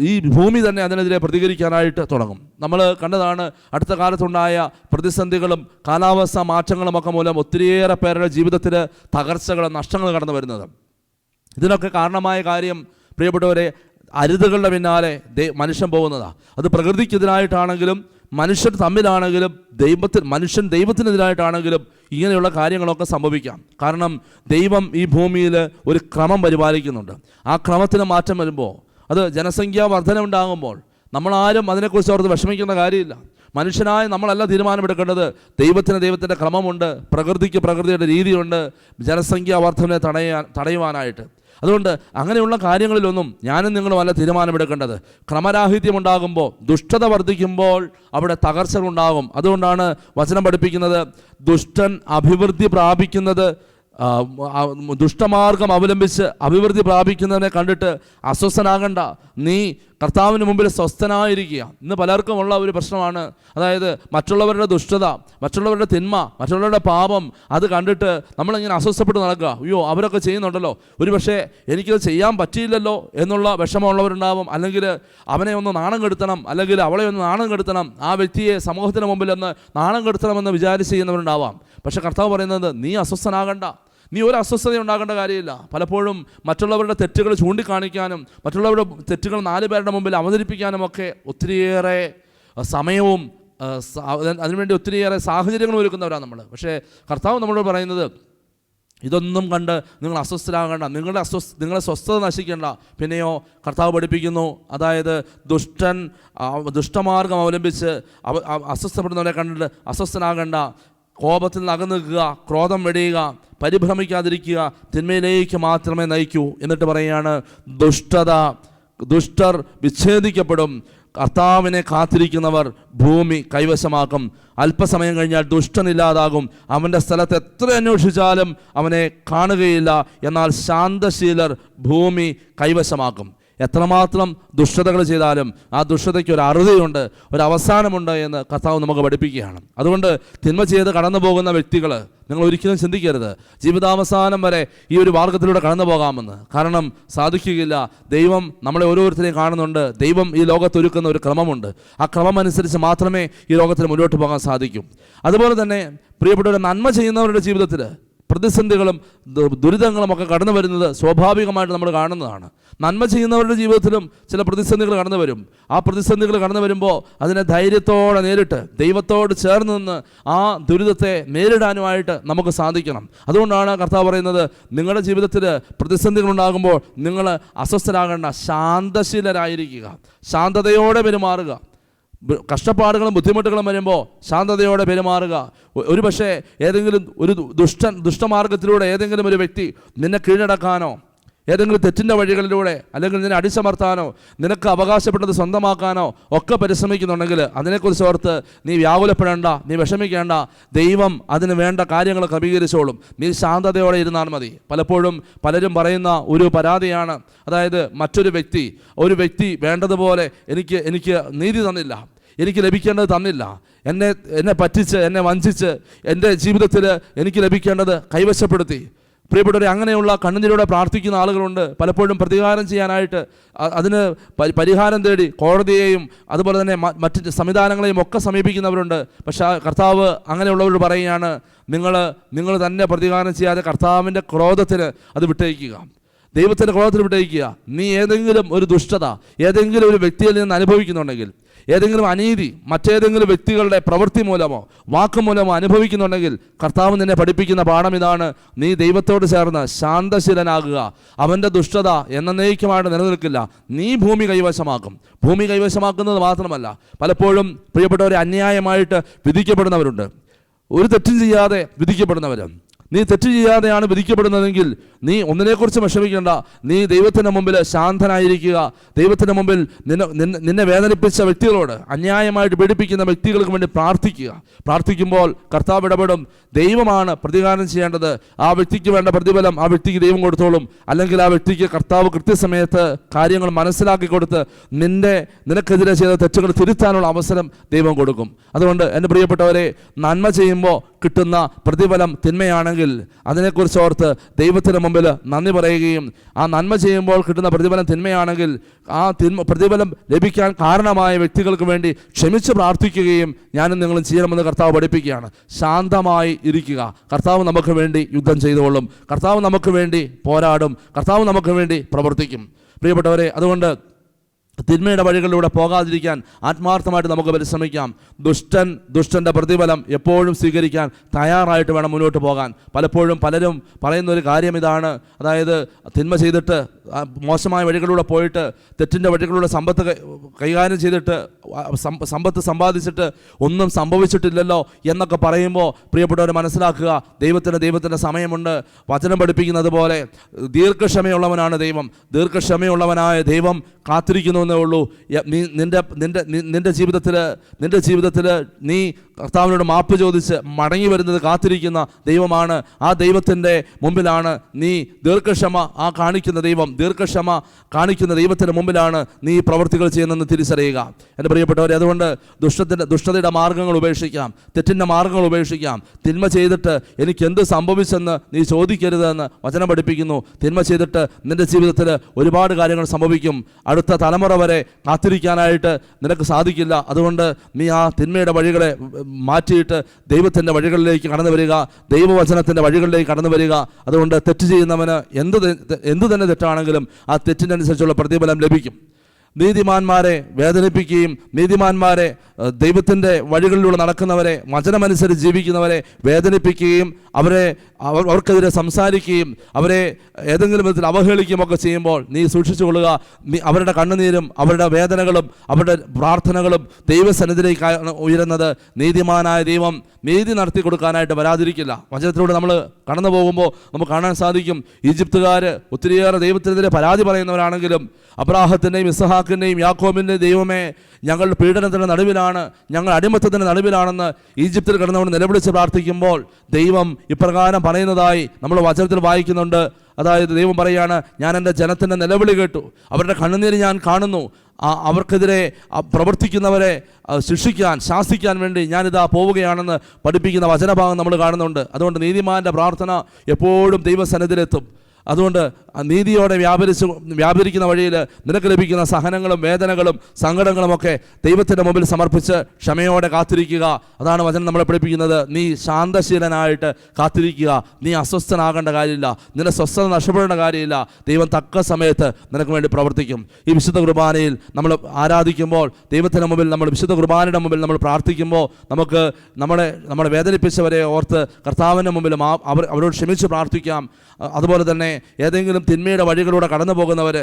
ഈ ഭൂമി തന്നെ അതിനെതിരെ പ്രതികരിക്കാനായിട്ട് തുടങ്ങും. നമ്മൾ കണ്ടതാണ് അടുത്ത കാലത്തുണ്ടായ പ്രതിസന്ധികളും കാലാവസ്ഥാ മാറ്റങ്ങളും ഒക്കെ മൂലം ഒത്തിരിയേറെ പേരുടെ ജീവിതത്തിൽ തകർച്ചകൾ, നഷ്ടങ്ങൾ കടന്നു വരുന്നത്. ഇതിനൊക്കെ കാരണമായ കാര്യം, പ്രിയപ്പെട്ടവരെ, അരുതുകളുടെ പിന്നാലെ മനുഷ്യൻ പോകുന്നതാണ്. അത് പ്രകൃതിക്കെതിരായിട്ടാണെങ്കിലും മനുഷ്യർ തമ്മിലാണെങ്കിലും മനുഷ്യൻ ദൈവത്തിനെതിരായിട്ടാണെങ്കിലും ഇങ്ങനെയുള്ള കാര്യങ്ങളൊക്കെ സംഭവിക്കാം. കാരണം ദൈവം ഈ ഭൂമിയിൽ ഒരു ക്രമം പരിപാലിക്കുന്നുണ്ട്. ആ ക്രമത്തിന് മാറ്റം വരുമ്പോൾ, അത് ജനസംഖ്യാ വർധന ഉണ്ടാകുമ്പോൾ നമ്മളാരും അതിനെക്കുറിച്ച് ഓർത്ത് വിഷമിക്കുന്ന കാര്യമില്ല. മനുഷ്യനായ നമ്മളല്ല തീരുമാനമെടുക്കേണ്ടത്. ദൈവത്തിൻ്റെ ക്രമമുണ്ട്, പ്രകൃതിക്ക് പ്രകൃതിയുടെ രീതിയുണ്ട് ജനസംഖ്യാ വർധനയെ തടയുവാനായിട്ട്. അതുകൊണ്ട് അങ്ങനെയുള്ള കാര്യങ്ങളിലൊന്നും ഞാനും നിങ്ങളും അല്ല തീരുമാനമെടുക്കേണ്ടത്. ക്രമരാഹിത്യമുണ്ടാകുമ്പോൾ, ദുഷ്ടത വർദ്ധിക്കുമ്പോൾ അവിടെ തകർച്ചകളുണ്ടാകും. അതുകൊണ്ടാണ് വചനം പഠിപ്പിക്കുന്നത്, ദുഷ്ടൻ അഭിവൃദ്ധി പ്രാപിക്കുന്നത് ദുഷ്ടമാർഗം അവലംബിച്ച് അഭിവൃദ്ധി പ്രാപിക്കുന്നതിനെ കണ്ടിട്ട് അസ്വസ്ഥനാകണ്ട, നീ കർത്താവിന് മുമ്പിൽ സ്വസ്ഥനായിരിക്കുക. ഇന്ന് പലർക്കുമുള്ള ഒരു പ്രശ്നമാണ്, അതായത് മറ്റുള്ളവരുടെ ദുഷ്ടത, മറ്റുള്ളവരുടെ തിന്മ, മറ്റുള്ളവരുടെ പാപം അത് കണ്ടിട്ട് നമ്മളിങ്ങനെ അസ്വസ്ഥപ്പെട്ട് നടക്കുക. അയ്യോ, അവരൊക്കെ ചെയ്യുന്നുണ്ടല്ലോ, ഒരു പക്ഷേ എനിക്കത് ചെയ്യാൻ പറ്റിയില്ലല്ലോ എന്നുള്ള വിഷമമുള്ളവരുണ്ടാവും. അല്ലെങ്കിൽ അവനെ ഒന്ന് നാണം കെടുത്തണം, അല്ലെങ്കിൽ അവളെ ഒന്ന് നാണം കെടുത്തണം, ആ വ്യക്തിയെ സമൂഹത്തിന് മുമ്പിൽ ഒന്ന് നാണം കെടുത്തണമെന്ന് വിചാരിച്ച് ചെയ്യുന്നവരുണ്ടാവാം. പക്ഷേ കർത്താവ് പറയുന്നത് നീ അസ്വസ്ഥനാകണ്ട, നീ ഒരു അസ്വസ്ഥത ഉണ്ടാകേണ്ട കാര്യമില്ല. പലപ്പോഴും മറ്റുള്ളവരുടെ തെറ്റുകൾ ചൂണ്ടിക്കാണിക്കാനും മറ്റുള്ളവരുടെ തെറ്റുകൾ 4 പേരുടെ മുമ്പിൽ അവതരിപ്പിക്കാനും ഒക്കെ ഒത്തിരിയേറെ സമയവും അതിനുവേണ്ടി ഒത്തിരിയേറെ സാഹചര്യങ്ങളും ഒരുക്കുന്നവരാണ് നമ്മൾ. പക്ഷേ കർത്താവ് നമ്മളോട് പറയുന്നത് ഇതൊന്നും കണ്ട് നിങ്ങൾ അസ്വസ്ഥരാകേണ്ട, നിങ്ങളെ സ്വസ്ഥത നശിക്കേണ്ട. പിന്നെയോ കർത്താവ് പഠിപ്പിക്കുന്നു, അതായത് ദുഷ്ടമാർഗം അവലംബിച്ച് അസ്വസ്ഥപ്പെടുന്നവരെ കണ്ടിട്ട് അസ്വസ്ഥനാകേണ്ട, കോപത്തിൽ നിന്ന് അകന്നു നിൽക്കുക, ക്രോധം വെടിയുക, പരിഭ്രമിക്കാതിരിക്കുക, തിന്മയിലേക്ക് മാത്രമേ നയിക്കൂ. എന്നിട്ട് പറയുകയാണ്, ദുഷ്ടർ വിച്ഛേദിക്കപ്പെടും, കർത്താവിനെ കാത്തിരിക്കുന്നവർ ഭൂമി കൈവശമാക്കും. അല്പസമയം കഴിഞ്ഞാൽ ദുഷ്ടനില്ലാതാകും, അവൻ്റെ സ്ഥലത്ത് എത്ര അന്വേഷിച്ചാലും അവനെ കാണുകയില്ല. എന്നാൽ ശാന്തശീലർ ഭൂമി കൈവശമാക്കും. എത്രമാത്രം ദുഷ്ടതകൾ ചെയ്താലും ആ ദുഷ്ടതയ്ക്ക് ഒരു അറുതിയുണ്ട്, ഒരു അവസാനമുണ്ട് എന്ന് കർത്താവ് നമുക്ക് പഠിപ്പിക്കുകയാണ്. അതുകൊണ്ട് തിന്മ ചെയ്ത് കടന്നു പോകുന്ന വ്യക്തികൾ നിങ്ങൾ ഒരിക്കലും ചിന്തിക്കരുത് ജീവിതാവസാനം വരെ ഈ ഒരു മാർഗത്തിലൂടെ കടന്നു പോകാമെന്ന്. കാരണം സാധിക്കുകയില്ല. ദൈവം നമ്മളെ ഓരോരുത്തരെയും കാണുന്നുണ്ട്. ദൈവം ഈ ലോകത്തൊരുക്കുന്ന ഒരു ക്രമമുണ്ട്. ആ ക്രമം അനുസരിച്ച് മാത്രമേ ഈ ലോകത്തിൽ മുന്നോട്ട് പോകാൻ സാധിക്കൂ. അതുപോലെ തന്നെ പ്രിയപ്പെട്ടവരെ, നന്മ ചെയ്യുന്നവരുടെ ജീവിതത്തിൽ പ്രതിസന്ധികളും ദുരിതങ്ങളും ഒക്കെ കടന്നു വരുന്നത് സ്വാഭാവികമായിട്ട് നമ്മൾ കാണുന്നതാണ്. നന്മ ചെയ്യുന്നവരുടെ ജീവിതത്തിലും ചില പ്രതിസന്ധികൾ കടന്നു വരും. ആ പ്രതിസന്ധികൾ കടന്നു വരുമ്പോൾ അതിനെ ധൈര്യത്തോടെ നേരിട്ട് ദൈവത്തോട് ചേർന്ന് നിന്ന് ആ ദുരിതത്തെ നേരിടാനുമായിട്ട് നമുക്ക് സാധിക്കണം. അതുകൊണ്ടാണ് കർത്താവ് പറയുന്നത്, നിങ്ങളുടെ ജീവിതത്തിൽ പ്രതിസന്ധികൾ ഉണ്ടാകുമ്പോൾ നിങ്ങൾ അസ്വസ്ഥരാകേണ്ട, ശാന്തശീലരായിരിക്കുക, ശാന്തതയോടെ പെരുമാറുക. കഷ്ടപ്പാടുകളും ബുദ്ധിമുട്ടുകളും വരുമ്പോൾ ശാന്തതയോടെ പെരുമാറുക. ഒരു പക്ഷേ ഏതെങ്കിലും ഒരു ദുഷ്ടമാർഗത്തിലൂടെ ഏതെങ്കിലും ഒരു വ്യക്തി നിന്നെ കീഴടക്കാനോ ഏതെങ്കിലും തെറ്റിൻ്റെ വഴികളിലൂടെ അല്ലെങ്കിൽ നിന്നെ അടിച്ചമർത്താനോ നിനക്ക് അവകാശപ്പെട്ടത് സ്വന്തമാക്കാനോ ഒക്കെ പരിശ്രമിക്കുന്നുണ്ടെങ്കിൽ അതിനെക്കുറിച്ച് ഓർത്ത് നീ വ്യാകുലപ്പെടേണ്ട, നീ വിഷമിക്കേണ്ട. ദൈവം അതിന് വേണ്ട കാര്യങ്ങൾ ക്രമീകരിച്ചോളും. നീ ശാന്തതയോടെ ഇരുന്നാൽ മതി. പലപ്പോഴും പലരും പറയുന്ന ഒരു പരാതിയാണ്, അതായത് മറ്റൊരു വ്യക്തി വേണ്ടതുപോലെ എനിക്ക് നീതി തന്നില്ല, എനിക്ക് ലഭിക്കേണ്ടത് തന്നില്ല, എന്നെ പറ്റിച്ച്, എന്നെ വഞ്ചിച്ച് എൻ്റെ ജീവിതത്തിൽ എനിക്ക് ലഭിക്കേണ്ടത് കൈവശപ്പെടുത്തി. പ്രിയപ്പെട്ടവരെ, അങ്ങനെയുള്ള കണ്ണുനീരോടെ പ്രാർത്ഥിക്കുന്ന ആളുകളുണ്ട്. പലപ്പോഴും പ്രതികാരം ചെയ്യാനായിട്ട് അതിന് പരിഹാരം തേടി കോടതിയെയും അതുപോലെ തന്നെ മറ്റ് സംവിധാനങ്ങളെയും ഒക്കെ സമീപിക്കുന്നവരുണ്ട്. പക്ഷേ കർത്താവ് അങ്ങനെയുള്ളവരോട് പറയുകയാണ്, നിങ്ങൾ തന്നെ പ്രതികാരം ചെയ്യാതെ കർത്താവിൻ്റെ ക്രോധത്തിന് അത് വിട്ടയക്കുക, ദൈവത്തിൻ്റെ ക്രോധത്തിൽ വിട്ടയക്കുക. നീ ഏതെങ്കിലും ഒരു ദുഷ്ടത ഏതെങ്കിലും ഒരു വ്യക്തിയിൽ നിന്ന് അനുഭവിക്കുന്നുണ്ടെങ്കിൽ, ഏതെങ്കിലും അനീതി മറ്റേതെങ്കിലും വ്യക്തികളുടെ പ്രവൃത്തി മൂലമോ വാക്കുമൂലമോ അനുഭവിക്കുന്നുണ്ടെങ്കിൽ, കർത്താവ് നിന്നെ പഠിപ്പിക്കുന്ന പാഠം ഇതാണ്: നീ ദൈവത്തോട് ചേർന്ന് ശാന്തശീലനാകുക. അവൻ്റെ ദുഷ്ടത എന്നേക്കുമായിട്ട് നിലനിൽക്കില്ല. നീ ഭൂമി കൈവശമാക്കും. ഭൂമി കൈവശമാക്കുന്നത് മാത്രമല്ല, പലപ്പോഴും പ്രിയപ്പെട്ടവരെ, അന്യായമായിട്ട് വിധിക്കപ്പെടുന്നവരുണ്ട്. ഒരു തെറ്റും ചെയ്യാതെ വിധിക്കപ്പെടുന്നവരും. നീ തെറ്റ് ചെയ്യാതെയാണ് വിധിക്കപ്പെടുന്നതെങ്കിൽ നീ ഒന്നിനെക്കുറിച്ച് വിഷമിക്കേണ്ട. നീ ദൈവത്തിൻ്റെ മുമ്പിൽ ശാന്തനായിരിക്കുക. ദൈവത്തിൻ്റെ മുമ്പിൽ നിന്നെ വേദനിപ്പിച്ച വ്യക്തികളോട്, അന്യായമായിട്ട് പീഡിപ്പിക്കുന്ന വ്യക്തികൾക്ക് വേണ്ടി പ്രാർത്ഥിക്കുമ്പോൾ കർത്താവ് ഇടപെടും. ദൈവമാണ് പ്രതികാരം ചെയ്യേണ്ടത്. ആ വ്യക്തിക്ക് വേണ്ട പ്രതിഫലം ആ വ്യക്തിക്ക് ദൈവം കൊടുത്തോളും. അല്ലെങ്കിൽ ആ വ്യക്തിക്ക് കർത്താവ് കൃത്യസമയത്ത് കാര്യങ്ങൾ മനസ്സിലാക്കി കൊടുത്ത് നിനക്കെതിരെ ചെയ്ത തെറ്റുകൾ തിരുത്താനുള്ള അവസരം ദൈവം കൊടുക്കും. അതുകൊണ്ട് എൻ്റെ പ്രിയപ്പെട്ടവരെ, നന്മ ചെയ്യുമ്പോൾ കിട്ടുന്ന പ്രതിഫലം തിന്മയാണെങ്കിൽ അതിനെക്കുറിച്ച് ഓർത്ത് ദൈവത്തിന് മുമ്പിൽ നന്ദി പറയുകയും, ആ നന്മ ചെയ്യുമ്പോൾ കിട്ടുന്ന പ്രതിഫലം തിന്മയാണെങ്കിൽ ആ പ്രതിഫലം ലഭിക്കാൻ കാരണമായ വ്യക്തികൾക്ക് വേണ്ടി ക്ഷമിച്ച് പ്രാർത്ഥിക്കുകയും ഞാനും നിങ്ങളും ചെയ്യണമെന്ന് കർത്താവ് പഠിപ്പിക്കുകയാണ്. ശാന്തമായി ഇരിക്കുക. കർത്താവ് നമുക്ക് വേണ്ടി യുദ്ധം ചെയ്തുകൊള്ളും. കർത്താവ് നമുക്ക് വേണ്ടി പോരാടും. കർത്താവ് നമുക്ക് വേണ്ടി പ്രവർത്തിക്കും. പ്രിയപ്പെട്ടവരെ, അതുകൊണ്ട് തിന്മയുടെ വഴികളിലൂടെ പോകാതിരിക്കാൻ ആത്മാർത്ഥമായിട്ട് നമുക്ക് പരിശ്രമിക്കാം. ദുഷ്ടൻ്റെ പ്രതിഫലം എപ്പോഴും സ്വീകരിക്കാൻ തയ്യാറായിട്ട് വേണം മുന്നോട്ട് പോകാൻ. പലപ്പോഴും പലരും പറയുന്ന ഒരു കാര്യം ഇതാണ്, അതായത് തിന്മ ചെയ്തിട്ട് മോശമായ വഴികളിലൂടെ പോയിട്ട് തെറ്റിൻ്റെ വഴികളിലൂടെ സമ്പത്ത് കൈകാര്യം ചെയ്തിട്ട് സമ്പത്ത് സമ്പാദിച്ചിട്ട് ഒന്നും സംഭവിച്ചിട്ടില്ലല്ലോ എന്നൊക്കെ പറയുമ്പോൾ പ്രിയപ്പെട്ടവരെ മനസ്സിലാക്കുക, ദൈവത്തിൻ്റെ സമയമുണ്ട്. വചനം പഠിപ്പിക്കുന്നത് പോലെ ദീർഘക്ഷമയുള്ളവനാണ് ദൈവം. ദീർഘക്ഷമയുള്ളവനായ ദൈവം കാത്തിരിക്കുന്നുവെന്നേ ഉള്ളൂ. നിൻ്റെ ജീവിതത്തിൽ നീ കർത്താവിനോട് മാപ്പ് ചോദിച്ച് മടങ്ങി വരുന്നത് കാത്തിരിക്കുന്ന ദൈവമാണ്. ആ ദൈവത്തിൻ്റെ മുമ്പിലാണ് നീ ദീർഘക്ഷമ കാണിക്കുന്ന ദൈവത്തിൻ്റെ മുമ്പിലാണ് നീ പ്രവൃത്തികൾ ചെയ്യുന്നതെന്ന് തിരിച്ചറിയുക എൻ്റെ പ്രിയപ്പെട്ടവരെ. അതുകൊണ്ട് ദുഷ്ടതയുടെ മാർഗ്ഗങ്ങൾ ഉപേക്ഷിക്കാം, തെറ്റിൻ്റെ മാർഗ്ഗങ്ങൾ ഉപേക്ഷിക്കാം. തിന്മ ചെയ്തിട്ട് എനിക്ക് എന്ത് സംഭവിച്ചെന്ന് നീ ചോദിക്കരുതെന്ന് വചനം പഠിപ്പിക്കുന്നു. തിന്മ ചെയ്തിട്ട് നിൻ്റെ ജീവിതത്തിൽ ഒരുപാട് കാര്യങ്ങൾ സംഭവിക്കും. അടുത്ത തലമുറ വരെ കാത്തിരിക്കാനായിട്ട് നിനക്ക് സാധിക്കില്ല. അതുകൊണ്ട് നീ ആ തിന്മയുടെ വഴികളെ മാറ്റിയിട്ട് ദൈവത്തിൻ്റെ വഴികളിലേക്ക് കടന്നു വരിക, ദൈവവചനത്തിൻ്റെ വഴികളിലേക്ക് കടന്നു വരിക. അതുകൊണ്ട് തെറ്റ് ചെയ്യുന്നവന് എന്ത് തന്നെ തെറ്റാണെങ്കിലും ആ തെറ്റിനനുസരിച്ചുള്ള പ്രതിഫലം ലഭിക്കും. നീതിമാന്മാരെ വേദനിപ്പിക്കുകയും നീതിമാന്മാരെ ദൈവത്തിൻ്റെ വഴികളിലൂടെ നടക്കുന്നവരെ വചനമനുസരിച്ച് ജീവിക്കുന്നവരെ വേദനിപ്പിക്കുകയും അവർക്കെതിരെ സംസാരിക്കുകയും അവരെ ഏതെങ്കിലും വിധത്തിൽ അവഹേളിക്കുകയുമൊക്കെ ചെയ്യുമ്പോൾ നീ സൂക്ഷിച്ചു കൊള്ളുക. അവരുടെ കണ്ണുനീരും അവരുടെ വേദനകളും അവരുടെ പ്രാർത്ഥനകളും ദൈവസന്നിധിയിലേക്ക് ഉയരുന്നത്. നീതിമാനായ ദൈവം നീതി നടത്തി കൊടുക്കാനായിട്ട് വരാതിരിക്കില്ല. വചനത്തിലൂടെ നമ്മൾ കടന്നു പോകുമ്പോൾ നമുക്ക് കാണാൻ സാധിക്കും, ഈജിപ്തുകാർ ഒത്തിരിയേറെ ദൈവത്തിനെതിരെ പരാതി പറയുന്നവരാണെങ്കിലും അബ്രാഹത്തിൻ്റെയും ഇസ്ഹാക്കിൻ്റെയും യാക്കോബിൻ്റെയും ദൈവമേ, ഞങ്ങൾ പീഡനത്തിൻ്റെ നടുവിലാണ്, ഞങ്ങൾ അടിമത്തത്തിൻ്റെ നടുവിലാണെന്ന് ഈജിപ്തിൽ കിടന്നവർ നിലവിളിച്ച് പ്രാർത്ഥിക്കുമ്പോൾ ദൈവം ഇപ്രകാരം പറയുന്നതായി നമ്മൾ വചനത്തിൽ വായിക്കുന്നുണ്ട്. അതായത് ദൈവം പറയുകയാണ്, ഞാൻ എൻ്റെ ജനത്തിൻ്റെ നിലവിളി കേട്ടു, അവരുടെ കണ്ണുനീര് ഞാൻ കാണുന്നു, അവർക്കെതിരെ പ്രവർത്തിക്കുന്നവരെ ശിക്ഷിക്കാൻ ശാസിക്കാൻ വേണ്ടി ഞാനിതാ പോവുകയാണെന്ന് പഠിപ്പിക്കുന്ന വചനഭാഗം നമ്മൾ കാണുന്നുണ്ട്. അതുകൊണ്ട് നീതിമാൻ്റെ പ്രാർത്ഥന എപ്പോഴും ദൈവസന്നിധിയിലെത്തും. അതുകൊണ്ട് നീതിയോടെ വ്യാപരിക്കുന്ന വഴിയിൽ നിനക്ക് ലഭിക്കുന്ന സഹനങ്ങളും വേദനകളും സങ്കടങ്ങളുമൊക്കെ ദൈവത്തിൻ്റെ മുമ്പിൽ സമർപ്പിച്ച് ക്ഷമയോടെ കാത്തിരിക്കുക. അതാണ് വചനം നമ്മളെ പഠിപ്പിക്കുന്നത്. നീ ശാന്തശീലനായിട്ട് കാത്തിരിക്കുക. നീ അസ്വസ്ഥനാകേണ്ട കാര്യമില്ല, നിന്റെ സ്വസ്ഥത നഷ്ടപ്പെടേണ്ട കാര്യമില്ല. ദൈവം തക്ക സമയത്ത് നിനക്ക് വേണ്ടി പ്രവർത്തിക്കും. ഈ വിശുദ്ധ കുർബാനയിൽ നമ്മൾ ആരാധിക്കുമ്പോൾ, ദൈവത്തിൻ്റെ മുമ്പിൽ നമ്മൾ വിശുദ്ധ കുർബാനയുടെ മുമ്പിൽ നമ്മൾ പ്രാർത്ഥിക്കുമ്പോൾ നമുക്ക് നമ്മളെ വേദനിപ്പിച്ചവരെ ഓർത്ത് കർത്താവിൻ്റെ മുമ്പിൽ അവരോട് ക്ഷമിച്ച് പ്രാർത്ഥിക്കാം. അതുപോലെ തന്നെ ഏതെങ്കിലും തിന്മയുടെ വഴികളിലൂടെ കടന്നു പോകുന്നവർ,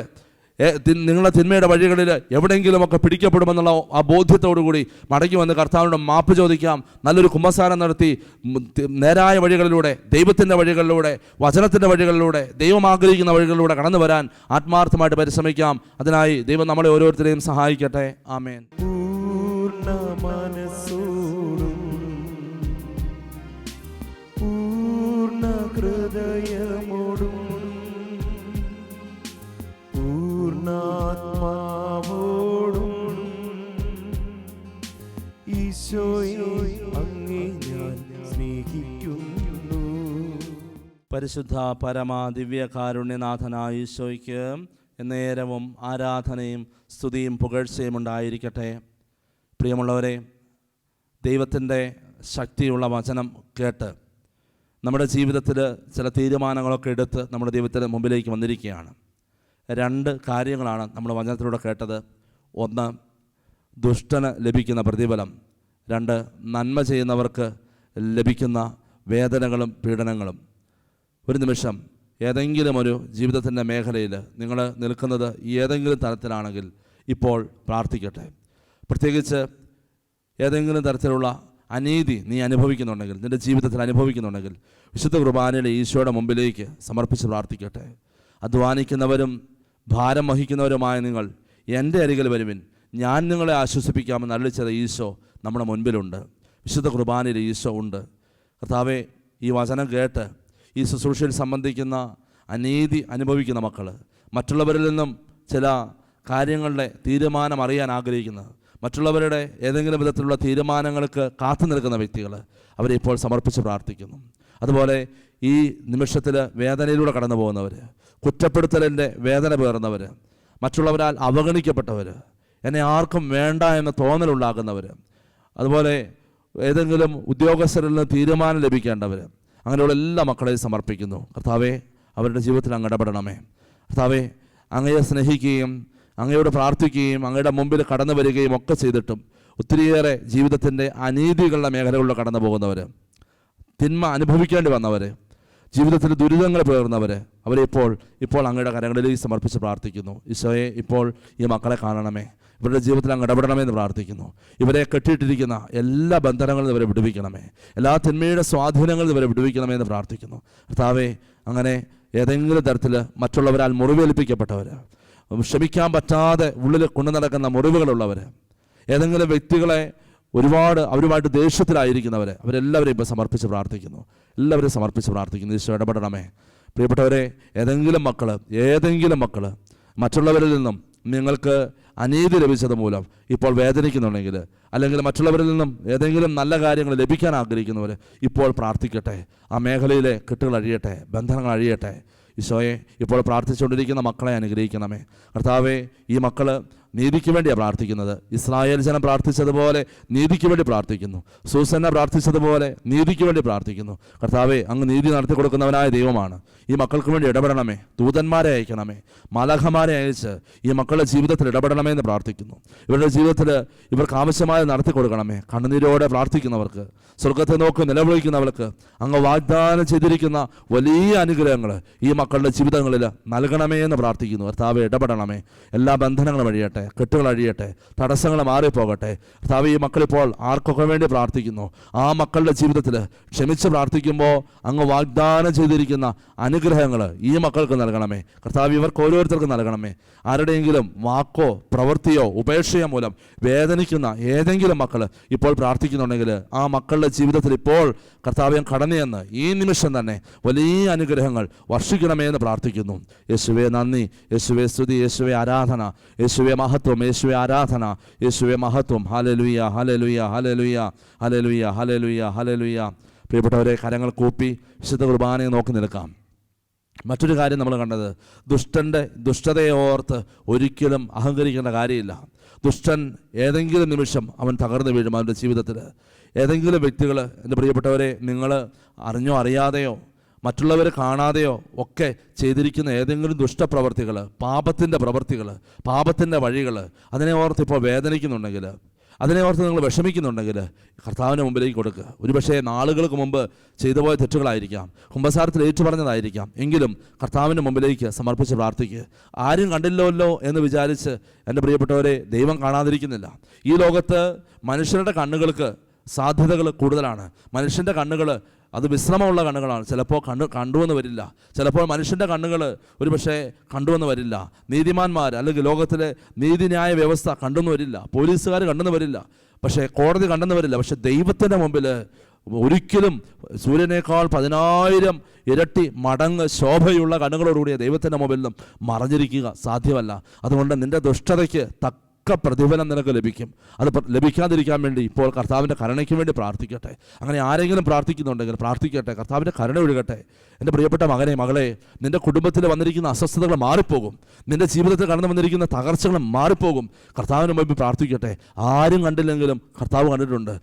നിങ്ങളുടെ തിന്മയുടെ വഴികളിൽ എവിടെയെങ്കിലുമൊക്കെ പിടിക്കപ്പെടുമെന്നുള്ള ആ ബോധ്യത്തോടുകൂടി മടങ്ങി വന്ന് കർത്താവിനോട് മാപ്പ് ചോദിക്കാം. നല്ലൊരു കുമ്പസാരം നടത്തി നേരായ വഴികളിലൂടെ, ദൈവത്തിൻ്റെ വഴികളിലൂടെ, വചനത്തിൻ്റെ വഴികളിലൂടെ, ദൈവം ആഗ്രഹിക്കുന്ന വഴികളിലൂടെ കടന്നു വരാൻ ആത്മാർത്ഥമായിട്ട് പരിശ്രമിക്കാം. അതിനായി ദൈവം നമ്മളെ ഓരോരുത്തരെയും സഹായിക്കട്ടെ. ആമേൻ. ഹൃദയമോടും പൂർണ്ണാത്മാവോടും ഈശോയെ അങ്ങേ ഞാൻ സ്നേഹിക്കുന്നു. പരിശുദ്ധ പരമ ദിവ്യ കാരുണ്യനാഥനായ ഈശോയ്ക്ക് എന്നേരവും ആരാധനയും സ്തുതിയും പുകഴ്ചയും ഉണ്ടായിരിക്കട്ടെ. പ്രിയമുള്ളവരെ, ദൈവത്തിൻ്റെ ശക്തിയുള്ള വചനം കേട്ട് നമ്മുടെ ജീവിതത്തിൽ ചില തീരുമാനങ്ങളൊക്കെ എടുത്ത് നമ്മുടെ ദൈവത്തിൻ്റെ മുമ്പിലേക്ക് വന്നിരിക്കുകയാണ്. രണ്ട് കാര്യങ്ങളാണ് നമ്മൾ വചനത്തിലൂടെ കേട്ടത്. ഒന്ന്, ദുഷ്ടന് ലഭിക്കുന്ന പ്രതിഫലം. രണ്ട്, നന്മ ചെയ്യുന്നവർക്ക് ലഭിക്കുന്ന വേദനകളും പീഡനങ്ങളും. ഒരു നിമിഷം ഏതെങ്കിലും ഒരു ജീവിതത്തിൻ്റെ മേഖലയിൽ നിങ്ങൾ നിൽക്കുന്നത് ഏതെങ്കിലും തരത്തിലാണെങ്കിൽ ഇപ്പോൾ പ്രാർത്ഥിക്കട്ടെ. പ്രത്യേകിച്ച് ഏതെങ്കിലും തരത്തിലുള്ള അനീതി നീ അനുഭവിക്കുന്നുണ്ടെങ്കിൽ, നിൻ്റെ ജീവിതത്തിൽ അനുഭവിക്കുന്നുണ്ടെങ്കിൽ, വിശുദ്ധ കുർബാനയിലെ ഈശോയുടെ മുമ്പിലേക്ക് സമർപ്പിച്ച് പ്രാർത്ഥിക്കട്ടെ. അധ്വാനിക്കുന്നവരും ഭാരം വഹിക്കുന്നവരുമായ നിങ്ങൾ എൻ്റെ അരികിൽ വരുവിൻ, ഞാൻ നിങ്ങളെ ആശ്വസിപ്പിക്കാമെന്ന് അരുളിച്ചത് ഈശോ നമ്മുടെ മുൻപിലുണ്ട്. വിശുദ്ധ കുർബാനയിൽ ഈശോ ഉണ്ട്. കർത്താവേ, ഈ വചനം കേട്ട് ഈ ശുശ്രൂഷയിൽ സംബന്ധിക്കുന്ന അനീതി അനുഭവിക്കുന്ന മക്കൾ, മറ്റുള്ളവരിൽ നിന്നും ചില കാര്യങ്ങളുടെ തീരുമാനം അറിയാൻ ആഗ്രഹിക്കുന്നത്, മറ്റുള്ളവരുടെ ഏതെങ്കിലും വിധത്തിലുള്ള തീരുമാനങ്ങൾക്ക് കാത്തു നിൽക്കുന്ന വ്യക്തികൾ, അവരെ ഇപ്പോൾ സമർപ്പിച്ച് പ്രാർത്ഥിക്കുന്നു. അതുപോലെ ഈ നിമിഷത്തിൽ വേദനയിലൂടെ കടന്നു പോകുന്നവർ, കുറ്റപ്പെടുത്തലിൻ്റെ വേദന പേറുന്നവർ, മറ്റുള്ളവരാൽ അവഗണിക്കപ്പെട്ടവർ, എന്നെ ആർക്കും വേണ്ട എന്ന തോന്നലുണ്ടാകുന്നവർ, അതുപോലെ ഏതെങ്കിലും ഉദ്യോഗസ്ഥരിൽ നിന്ന് തീരുമാനം ലഭിക്കേണ്ടവർ, അങ്ങനെയുള്ള എല്ലാ മക്കളെയും സമർപ്പിക്കുന്നു. കർത്താവേ, അവരുടെ ജീവിതത്തിൽ അങ്ങ് ഇടപെടണമേ. കർത്താവേ, അങ്ങയെ സ്നേഹിക്കുകയും അങ്ങയോട് പ്രാർത്ഥിക്കുകയും അങ്ങയുടെ മുമ്പിൽ കടന്നു വരികയും ഒക്കെ ചെയ്തിട്ടും ഒത്തിരിയേറെ ജീവിതത്തിൻ്റെ അനീതികളുടെ മേഖലകളിൽ കടന്നു പോകുന്നവർ, തിന്മ അനുഭവിക്കേണ്ടി വന്നവർ, ജീവിതത്തിൽ ദുരിതങ്ങൾ പേർന്നവർ അവരെ ഇപ്പോൾ അങ്ങയുടെ കരങ്ങളിലേക്ക് സമർപ്പിച്ച് പ്രാർത്ഥിക്കുന്നു. ഈശോയെ, ഇപ്പോൾ ഈ മക്കളെ കാണണമേ, ഇവരുടെ ജീവിതത്തിൽ അങ്ങ് ഇടപെടണമെന്ന് പ്രാർത്ഥിക്കുന്നു. ഇവരെ കെട്ടിയിട്ടിരിക്കുന്ന എല്ലാ ബന്ധനങ്ങളും ഇവരെ വിടുവിക്കണമേ, എല്ലാ തിന്മയുടെ സ്വാധീനങ്ങളും ഇവരെ വിടുവിക്കണമേ എന്ന് പ്രാർത്ഥിക്കുന്നു. കർത്താവേ, അങ്ങനെ ഏതെങ്കിലും തരത്തിൽ മറ്റുള്ളവരാൽ മുറിവേൽപ്പിക്കപ്പെട്ടവർ, ക്ഷമിക്കാൻ പറ്റാതെ ഉള്ളിൽ കൊണ്ടു നടക്കുന്ന മുറിവുകളുള്ളവർ, ഏതെങ്കിലും വ്യക്തികളെ ഒരുപാട് അവരുമായിട്ട് ദേഷ്യത്തിലായിരിക്കുന്നവർ, അവരെല്ലാവരെയും ഇപ്പോൾ സമർപ്പിച്ച് പ്രാർത്ഥിക്കുന്നു. എല്ലാവരും സമർപ്പിച്ച് പ്രാർത്ഥിക്കുന്നു. ഈശോ ഇടപെടണമേ. പ്രിയപ്പെട്ടവരെ, ഏതെങ്കിലും മക്കൾ മറ്റുള്ളവരിൽ നിന്നും നിങ്ങൾക്ക് അനീതി ലഭിച്ചത് മൂലം ഇപ്പോൾ വേദനിക്കുന്നുണ്ടെങ്കിൽ, അല്ലെങ്കിൽ മറ്റുള്ളവരിൽ നിന്നും ഏതെങ്കിലും നല്ല കാര്യങ്ങൾ ലഭിക്കാൻ ആഗ്രഹിക്കുന്നവർ ഇപ്പോൾ പ്രാർത്ഥിക്കട്ടെ. ആ മേഖലയിലെ കെട്ടുകൾ അഴിയട്ടെ, ബന്ധനങ്ങൾ അഴിയട്ടെ. ഈശോയെ, ഇപ്പോൾ പ്രാർത്ഥിച്ചുകൊണ്ടിരിക്കുന്ന മക്കളെ അനുഗ്രഹിക്കണമേ. കർത്താവേ, ഈ മക്കൾ നീതിക്ക് വേണ്ടിയാണ് പ്രാർത്ഥിക്കുന്നത്. ഇസ്രായേൽ ജനം പ്രാർത്ഥിച്ചതുപോലെ നീതിക്ക് വേണ്ടി പ്രാർത്ഥിക്കുന്നു. സൂസന്ന പ്രാർത്ഥിച്ചതുപോലെ നീതിക്ക് വേണ്ടി പ്രാർത്ഥിക്കുന്നു. കർത്താവേ, അങ്ങ് നീതി നടത്തി കൊടുക്കുന്നവനായ ദൈവമാണ്. ഈ മക്കൾക്ക് വേണ്ടി ഇടപെടണമേ. ദൂതന്മാരെ അയക്കണമേ, മാലാഖമാരെ അയച്ച് ഈ മക്കളുടെ ജീവിതത്തിൽ ഇടപെടണമേ എന്ന് പ്രാർത്ഥിക്കുന്നു. ഇവരുടെ ജീവിതത്തിൽ ഇവർക്ക് ആവശ്യമായ നടത്തി കൊടുക്കണമേ. കണ്ണുനീരോടെ പ്രാർത്ഥിക്കുന്നവർക്ക്, സ്വർഗത്തെ നോക്കി നിലവിളിക്കുന്നവർക്ക് അങ്ങ് വാഗ്ദാനം ചെയ്തിരിക്കുന്ന വലിയ അനുഗ്രഹങ്ങൾ ഈ മക്കളുടെ ജീവിതങ്ങളിൽ നൽകണമേ എന്ന് പ്രാർത്ഥിക്കുന്നു. കർത്താവേ, ഇടപെടണമേ. എല്ലാ ബന്ധനങ്ങളും അഴിയട്ടെ, കെട്ടുകൾ അഴിയട്ടെ, തടസ്സങ്ങൾ മാറിപ്പോകട്ടെ. കർത്താവേ, ഈ മക്കളിപ്പോൾ ആർക്കൊക്കെ വേണ്ടി പ്രാർത്ഥിക്കുന്നു, ആ മക്കളുടെ ജീവിതത്തിൽ ക്ഷമിച്ച് പ്രാർത്ഥിക്കുമ്പോൾ അങ്ങ് വാഗ്ദാനം ചെയ്തിരിക്കുന്ന അനുഗ്രഹങ്ങൾ ഈ മക്കൾക്ക് നൽകണമേ. കർത്താവ്, ഇവർക്ക് ഓരോരുത്തർക്കും നൽകണമേ. ആരുടെയെങ്കിലും വാക്കോ പ്രവൃത്തിയോ ഉപേക്ഷയോ മൂലം വേദനിക്കുന്ന ഏതെങ്കിലും മക്കൾ ഇപ്പോൾ പ്രാർത്ഥിക്കുന്നുണ്ടെങ്കിൽ ആ മക്കളുടെ ജീവിതത്തിൽ ഇപ്പോൾ കർത്താവ്യം കടന്നുചെന്ന് ഈ നിമിഷം തന്നെ വലിയ അനുഗ്രഹങ്ങൾ വർഷിക്കണമേ എന്ന് പ്രാർത്ഥിക്കുന്നു. യേശുവേ നന്ദി, യേശുവേ സ്തുതി, യേശുവേ ആരാധന, യേശുവേ മഹത്വം, യേശുവേ ആരാധന, യേശുവേ മഹത്വം. Hallelujah, hallelujah, hallelujah, hallelujah, hallelujah, hallelujah. പ്രിയപ്പെട്ടവരെ, കരങ്ങൾ കൂപ്പി വിശുദ്ധ കുർബാനയെ നോക്കി നിൽക്കാം. മറ്റൊരു കാര്യം നമ്മൾ കണ്ടത്, ദുഷ്ടൻ്റെ ദുഷ്ടതയെ ഓർത്ത് ഒരിക്കലും അഹങ്കരിക്കേണ്ട കാര്യമില്ല. ദുഷ്ടൻ ഏതെങ്കിലും നിമിഷം അവൻ തകർന്നു വീഴും. അവൻ്റെ ജീവിതത്തിൽ ഏതെങ്കിലും വ്യക്തികൾ, എൻ്റെ പ്രിയപ്പെട്ടവരെ, നിങ്ങൾ അറിഞ്ഞോ അറിയാതെയോ മറ്റുള്ളവർ കാണാതെയോ ഒക്കെ ചെയ്തിരിക്കുന്ന ഏതെങ്കിലും ദുഷ്ടപ്രവർത്തികൾ, പാപത്തിൻ്റെ പ്രവർത്തികൾ, പാപത്തിൻ്റെ വഴികൾ, അതിനെ ഓർത്ത് ഇപ്പോൾ വേദനിക്കുന്നുണ്ടെങ്കിൽ, അതിനെ ഓർത്ത് നിങ്ങൾ വിഷമിക്കുന്നുണ്ടെങ്കിൽ കർത്താവിൻ്റെ മുമ്പിലേക്ക് കൊടുക്കുക. ഒരുപക്ഷേ നാളുകൾക്ക് മുമ്പ് ചെയ്തു പോയ തെറ്റുകളായിരിക്കാം, കുമ്പസാരത്തിൽ ഏറ്റു പറഞ്ഞതായിരിക്കാം. എങ്കിലും കർത്താവിൻ്റെ മുമ്പിലേക്ക് സമർപ്പിച്ച് പ്രാർത്ഥിക്കുക. ആരും കണ്ടില്ലല്ലോ എന്ന് വിചാരിച്ച്, എൻ്റെ പ്രിയപ്പെട്ടവരെ, ദൈവം കാണാതിരിക്കുന്നില്ല. ഈ ലോകത്ത് മനുഷ്യരുടെ കണ്ണുകൾക്ക് സാധ്യതകൾ കൂടുതലാണ്. മനുഷ്യൻ്റെ കണ്ണുകൾ അത് വിശ്രമമുള്ള കണ്ണുകളാണ്. ചിലപ്പോൾ കണ്ടുവെന്ന് വരില്ല. ചിലപ്പോൾ മനുഷ്യൻ്റെ കണ്ണുകൾ ഒരുപക്ഷെ കണ്ടുവെന്ന് വരില്ല. നീതിമാന്മാർ അല്ലെങ്കിൽ ലോകത്തിലെ നീതിന്യായ വ്യവസ്ഥ കണ്ടെന്ന് വരില്ല. പോലീസുകാർ കണ്ടെന്ന് വരില്ല. പക്ഷേ കോടതി കണ്ടെന്ന് വരില്ല. പക്ഷേ ദൈവത്തിൻ്റെ മുമ്പിൽ ഒരിക്കലും സൂര്യനേക്കാൾ 10,000 ഇരട്ടി മടങ്ങ് ശോഭയുള്ള കണ്ണുകളോടുകൂടിയ ദൈവത്തിൻ്റെ മുമ്പിൽ നിന്നും മറഞ്ഞിരിക്കുക സാധ്യമല്ല. അതുകൊണ്ട് നിൻ്റെ ദുഷ്ടതയ്ക്ക് പ്രതിഫലം നിനക്ക് ലഭിക്കും. അത് ലഭിക്കാതിരിക്കാൻ വേണ്ടി ഇപ്പോൾ കർത്താവിൻ്റെ കരുണയ്ക്ക് വേണ്ടി പ്രാർത്ഥിക്കട്ടെ. അങ്ങനെ ആരെങ്കിലും പ്രാർത്ഥിക്കുന്നുണ്ടെങ്കിൽ പ്രാർത്ഥിക്കട്ടെ, കർത്താവിൻ്റെ കരുണ ഒഴുകട്ടെ. എൻ്റെ പ്രിയപ്പെട്ട മകനെ, മകളെ, നിൻ്റെ കുടുംബത്തിൽ വന്നിരിക്കുന്ന അസ്വസ്ഥതകൾ മാറിപ്പോകും. നിൻ്റെ ജീവിതത്തിൽ കടന്നു വന്നിരിക്കുന്ന തകർച്ചകൾ മാറിപ്പോകും. കർത്താവിന് മുമ്പിൽ പ്രാർത്ഥിക്കട്ടെ. ആരും കണ്ടില്ലെങ്കിലും കർത്താവ് കണ്ടിട്ടുണ്ട്.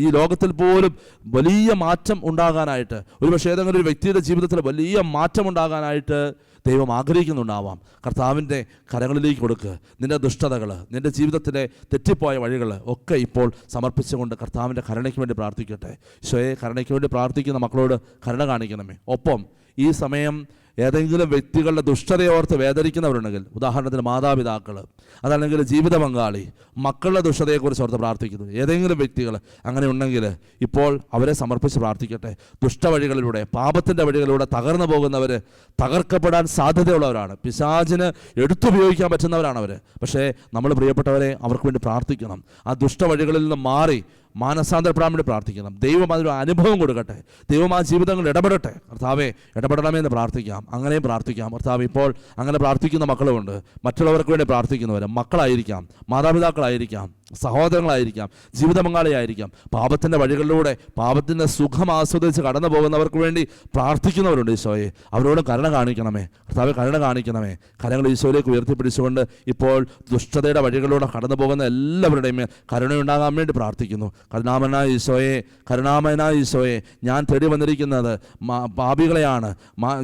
ഈ ലോകത്തിൽ പോലും വലിയ മാറ്റം ഉണ്ടാകാനായിട്ട്, ഒരുപക്ഷേ ഏതെങ്കിലും ഒരു വ്യക്തിയുടെ ജീവിതത്തിൽ വലിയ മാറ്റം ഉണ്ടാകാനായിട്ട് ദൈവം ആഗ്രഹിക്കുന്നുണ്ടാവാം. കർത്താവിൻ്റെ കരങ്ങളിലേക്ക് കൊടുക്കുക. നിൻ്റെ ദുഷ്ടതകൾ, നിൻ്റെ ജീവിതത്തിലെ തെറ്റിപ്പോയ വഴികൾ ഒക്കെ ഇപ്പോൾ സമർപ്പിച്ചുകൊണ്ട് കർത്താവിൻ്റെ കരുണയ്ക്ക് വേണ്ടി പ്രാർത്ഥിക്കട്ടെ. ഈശോയെ, കരുണയ്ക്ക് വേണ്ടി പ്രാർത്ഥിക്കുന്ന മക്കളോട് കരുണ കാണിക്കണമേ. ഒപ്പം ഈ സമയം ഏതെങ്കിലും വ്യക്തികളുടെ ദുഷ്ടതയോർത്ത് വേദനിക്കുന്നവരുണ്ടെങ്കിൽ, ഉദാഹരണത്തിന് മാതാപിതാക്കൾ, അതല്ലെങ്കിൽ ജീവിത പങ്കാളി, മക്കളുടെ ദുഷ്ടതയെക്കുറിച്ച് ഓർത്ത് പ്രാർത്ഥിക്കുന്നു ഏതെങ്കിലും വ്യക്തികൾ അങ്ങനെ ഉണ്ടെങ്കിൽ ഇപ്പോൾ അവരെ സമർപ്പിച്ച് പ്രാർത്ഥിക്കട്ടെ. ദുഷ്ടവഴികളിലൂടെ, പാപത്തിൻ്റെ വഴികളിലൂടെ തകർന്നു പോകുന്നവർ തകർക്കപ്പെടാൻ സാധ്യതയുള്ളവരാണ്. പിശാചിന് എടുത്തുപയോഗിക്കാൻ പറ്റുന്നവരാണ് അവർ. പക്ഷേ നമ്മൾ പ്രിയപ്പെട്ടവരെ അവർക്ക് വേണ്ടി പ്രാർത്ഥിക്കണം. ആ ദുഷ്ടവഴികളിൽ നിന്ന് മാറി മാനസാന്തരപ്പെടാൻ വേണ്ടി പ്രാർത്ഥിക്കണം. ദൈവം അതിനൊരു അനുഭവം കൊടുക്കട്ടെ. ദൈവം ആ ജീവിതങ്ങളിൽ ഇടപെടട്ടെ. കർത്താവേ, ഇടപെടണമെന്ന് പ്രാർത്ഥിക്കാം. അങ്ങനെയും പ്രാർത്ഥിക്കാം. കർത്താവ്, ഇപ്പോൾ അങ്ങനെ പ്രാർത്ഥിക്കുന്ന മക്കളുമുണ്ട്. മറ്റുള്ളവർക്ക് വേണ്ടി പ്രാർത്ഥിക്കുന്നവർ മക്കളായിരിക്കാം, മാതാപിതാക്കളായിരിക്കാം, സഹോദരങ്ങളായിരിക്കാം, ജീവിത പങ്കാളിയായിരിക്കാം. പാപത്തിൻ്റെ വഴികളിലൂടെ പാപത്തിൻ്റെ സുഖം ആസ്വദിച്ച് കടന്നു പോകുന്നവർക്ക് വേണ്ടി പ്രാർത്ഥിക്കുന്നവരുണ്ട്. ഈശോയെ, അവരോട് കരുണ കാണിക്കണമേ. കർത്താവെ, കരുണ കാണിക്കണമേ. കരങ്ങൾ ഈശോയിലേക്ക് ഉയർത്തിപ്പിടിച്ചുകൊണ്ട് ഇപ്പോൾ ദുഷ്ടതയുടെ വഴികളിലൂടെ കടന്നു പോകുന്ന എല്ലാവരുടെയും മേൽ കരുണയുണ്ടാകാൻ വേണ്ടി പ്രാർത്ഥിക്കുന്നു. കരുണാമയനായ ഈശോയെ, കരുണാമയനായ ഈശോയെ, ഞാൻ തേടി വന്നിരിക്കുന്നത് പാപികളെയാണ്,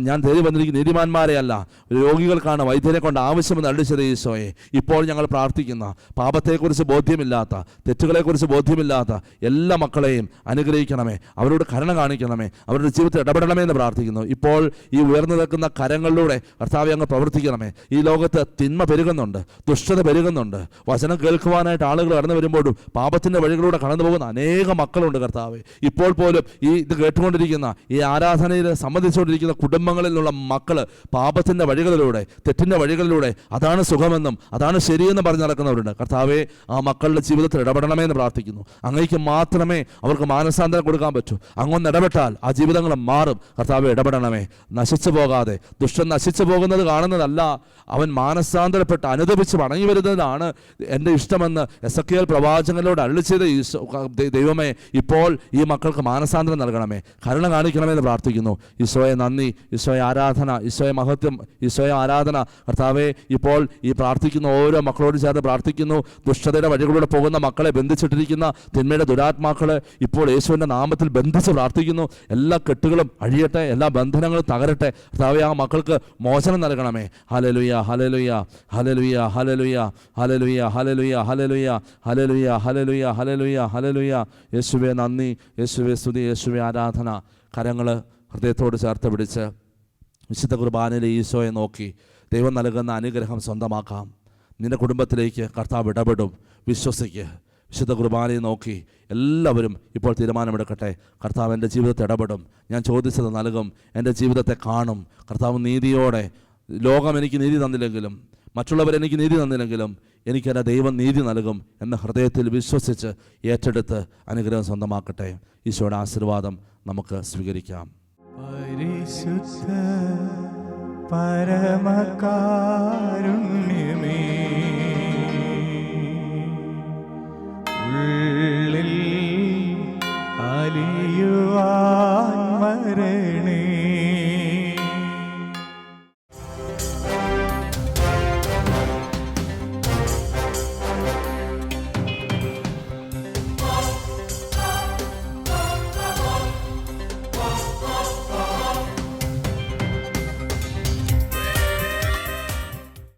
ഞാൻ തേടി വന്നിരിക്കുന്ന നീതിമാന്മാരെയല്ല, രോഗികൾക്കാണ് വൈദ്യരെ കൊണ്ട് ആവശ്യമെന്ന് അടിച്ചത് ഈശോയെ. ഇപ്പോൾ ഞങ്ങൾ പ്രാർത്ഥിക്കുന്ന പാപത്തെക്കുറിച്ച് ബോധ്യമില്ലാത്ത, തെറ്റുകളെക്കുറിച്ച് ബോധ്യമില്ലാത്ത എല്ലാ മക്കളെയും അനുഗ്രഹിക്കണമേ, അവരോട് കരുണ കാണിക്കണമേ, അവരുടെ ജീവിതത്തിൽ ഇടപെടണമേ എന്ന് പ്രാർത്ഥിക്കുന്നു. ഇപ്പോൾ ഈ ഉയർന്നു നിൽക്കുന്ന കരങ്ങളിലൂടെ കർത്താവെ അങ്ങ് പ്രവർത്തിക്കണമേ. ഈ ലോകത്ത് തിന്മ പെരുകുന്നുണ്ട്, ദുഷ്ടത പെരുകുന്നുണ്ട്. വചനം കേൾക്കുവാനായിട്ട് ആളുകൾ കടന്നു വരുമ്പോഴും പാപത്തിൻ്റെ വഴികളിലൂടെ കടന്നു പോകുന്ന അനേക മക്കളുണ്ട് കർത്താവെ. ഇപ്പോൾ പോലും ഇത് കേട്ടുകൊണ്ടിരിക്കുന്ന, ഈ ആരാധനയിൽ സംബന്ധിച്ചുകൊണ്ടിരിക്കുന്ന കുടുംബങ്ങളിൽ നിന്നുള്ള മക്കൾ പാപത്തിൻ്റെ വഴികളിലൂടെ, തെറ്റിൻ്റെ വഴികളിലൂടെ അതാണ് സുഖമെന്നും അതാണ് ശരിയെന്നും പറഞ്ഞ് നടക്കുന്നവരുണ്ട്. കർത്താവെ, ആ മക്കളുടെ ജീവിതത്തിൽ ഇടപെടണമേ എന്ന് പ്രാർത്ഥിക്കുന്നു. അങ്ങേക്ക് മാത്രമേ അവർക്ക് മാനസാന്തരം കൊടുക്കാൻ പറ്റൂ. അങ്ങൊന്ന് ഇടപെട്ടാൽ ആ ജീവിതങ്ങൾ മാറും. കർത്താവെ, ഇടപെടണമേ. നശിച്ചു പോകാതെ, ദുഷ്ടൻ നശിച്ചു പോകുന്നത് കാണുന്നതല്ല, അവൻ മാനസാന്തരപ്പെട്ട് അനുദപിച്ച് മടങ്ങി വരുന്നതാണ് എൻ്റെ ഇഷ്ടമെന്ന് എസെക്കിയേൽ പ്രവാചകനിലൂടെ അരുളിച്ചെയ്ത ദൈവമേ, ഇപ്പോൾ ഈ മക്കൾക്ക് മാനസാന്തരം നൽകണമേ, കരുണ കാണിക്കണമേ എന്ന് പ്രാർത്ഥിക്കുന്നു. ഈശോയെ നന്ദി, ഈശോയെ ആരാധന, ഈശോയെ മഹത്വം, ഈശോയെ ആരാധന. കർത്താവെ, ഇപ്പോൾ ഈ പ്രാർത്ഥിക്കുന്ന ഓരോ മക്കളോട് ചേർന്ന് പ്രാർത്ഥിക്കുന്നു. ദുഷ്ടതയുടെ വഴികളിലൂടെ പോകുന്ന മക്കളെ ബന്ധിച്ചിട്ടിരിക്കുന്ന തിന്മയുടെ ദുരാത്മാക്കളെ ഇപ്പോൾ യേശുവിൻ്റെ നാമത്തിൽ ബന്ധിച്ച് പ്രാർത്ഥിക്കുന്നു. എല്ലാ കെട്ടുകളും അഴിയട്ടെ, എല്ലാ ബന്ധനങ്ങളും തകരട്ടെ. കർത്താവെ, ആ മക്കൾക്ക് മോചനം നൽകണമേ. Hallelujah, hallelujah, hallelujah, hallelujah, hallelujah, hallelujah, hallelujah, hallelujah, hallelujah, hallelujah, hallelujah. യേശുവേ നന്ദി, യേശുവേ സ്തുതി, യേശുവേ ആരാധന. കരങ്ങൾ ഹൃദയത്തോട് ചേർത്ത് പിടിച്ച് വിശുദ്ധ കുർബാനയിലെ ഈശോയെ നോക്കി ദൈവം നൽകുന്ന അനുഗ്രഹം സ്വന്തമാക്കാം. നിൻ്റെ കുടുംബത്തിലേക്ക് കർത്താവ് ഇടപെടും, വിശ്വസിക്ക്. വിശുദ്ധ കുർബാനയെ നോക്കി എല്ലാവരും ഇപ്പോൾ തീരുമാനമെടുക്കട്ടെ. കർത്താവ് എൻ്റെ ജീവിതത്തെ ഇടപെടും, ഞാൻ ചോദിച്ചത് നൽകും, എൻ്റെ ജീവിതത്തെ കാണും. കർത്താവ് നീതിയോടെ, ലോകം എനിക്ക് നീതി തന്നില്ലെങ്കിലും, മറ്റുള്ളവരെനിക്ക് നീതി തന്നില്ലെങ്കിലും എനിക്കെൻ്റെ ദൈവം നീതി നൽകും എന്ന ഹൃദയത്തിൽ വിശ്വസിച്ച് ഏറ്റെടുത്ത് അനുഗ്രഹം സ്വന്തമാക്കട്ടെ. ഈശോയുടെ ആശീർവാദം നമുക്ക് സ്വീകരിക്കാം. പരിശുദ്ധ പരമകാരുണ്യമേ, ഉള്ളിൽ അലിയുവാൻ